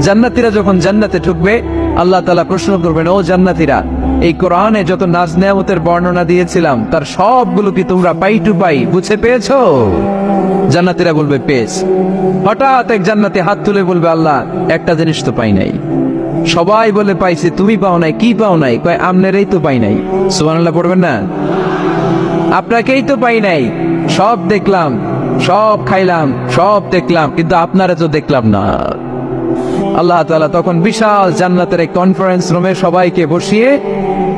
জান্নাতীরা যখন জান্নাতে ঢুকবে আল্লাহ তাআলা প্রশ্ন করবেন, ও জান্নাতীরা, এই কোরআনে যত নাজ নেয়ামতের বর্ণনা দিয়েছিলাম তার সবগুলো কি তোমরা পাই টু পাই বুঝে পেয়েছো? জান্নাতীরা বলবে পেয়েছি। হঠাৎ এক জান্নাতি হাত তুলে বলবে, আল্লাহ একটা জিনিস তো পাই নাই। সবাই বলে পাইছি, তুমি পাও নাই, কি পাও নাই? কয় আমনেরই তো পাই নাই। সুবহানাল্লাহ পড়বেন না? আপনাকেই তো পাই নাই। সব দেখলাম, সব খাইলাম, সব দেখলাম, কিন্তু আপনারা তো দেখলাম না। আল্লাহ তাআলা তখন বিশাল জান্নাতের এক কনফারেন্স রুমে সবাইকে বসিয়ে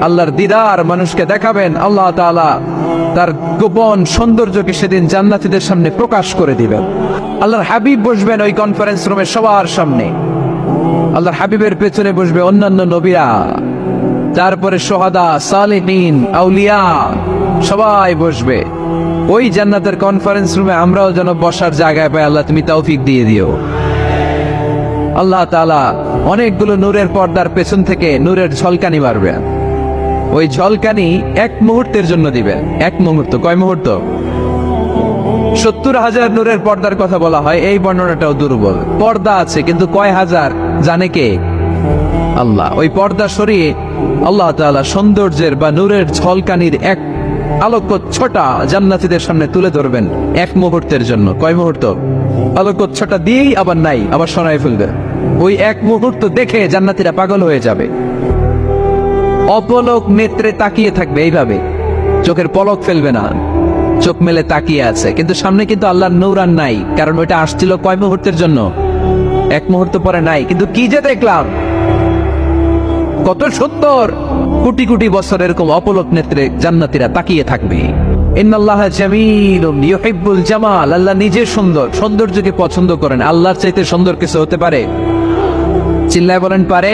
আল্লাহর দিদার মানুষকে দেখাবেন। আল্লাহ তাআলা তার গোপন সৌন্দর্যকে সেদিন জান্নাতীদের সামনে প্রকাশ করে দিবেন। আল্লাহর হাবিব বসবেন ওই কনফারেন্স রুমে সবার সামনে। আল্লাহর হাবিবের পেছনে বসবে অন্যান্য নবীরা, তারপরে সোহাদা, সালেহিন, আউলিয়া সবাই বসবে। ওই জান্নাতের কনফারেন্স রুমে আমরাও যেন বসার জায়গায় পাই, আল্লাহ তুমি তৌফিক দিয়ে দিও। আল্লাহ তাআলা অনেকগুলো নূরের পর্দার পেছন থেকে নূরের ঝলকানি মারবেন। ওই ঝলকানি এক মুহূর্তের জন্য দিবেন। এক মুহূর্ত, কয় মুহূর্ত? 70,000 নূরের পর্দার কথা বলা হয়, এই বর্ণনাটাও দুর্বল। পর্দা আছে কিন্তু কয় হাজার জানে কে? আল্লাহ। ওই পর্দা সরিয়ে আল্লাহ তাআলা সৌন্দর্যের বা নূরের ঝলকানির এক আলোকচ্ছটা জান্নাতীদের সামনে তুলে ধরবেন এক মুহূর্তের জন্য। কয় মুহূর্ত? আলোকচ্ছটা দিয়েই আবার নাই, আবার সরাই ফেলবে। ওই এক মুহূর্ত দেখে জান্নাতীরা পাগল হয়ে যাবে, অপলক নেত্রে তাকিয়ে থাকবে, এইভাবে চোখের পলক ফেলবে না, চোখ মেলে তাকিয়ে আছে। কিন্তু সামনে কিন্তু আল্লাহর নূর আর নাই, কারণ ওইটা আসছিল কয় মুহূর্তের জন্য? এক মুহূর্ত পরে নাই। কিন্তু কি যে দেখলাম, কত সুন্দর! কোটি কোটি বছর এরকম অপলক নেত্রে জান্নাতীরা তাকিয়ে থাকবে। ইন্নাল্লাহা জামিলুন ইউহিব্বুল জামাল। আল্লাহ নিজে সুন্দর, সৌন্দর্যকে পছন্দ করেন। আল্লাহর চাইতে সুন্দর কিছু হতে পারে? চিল্লায় বলেন পারে?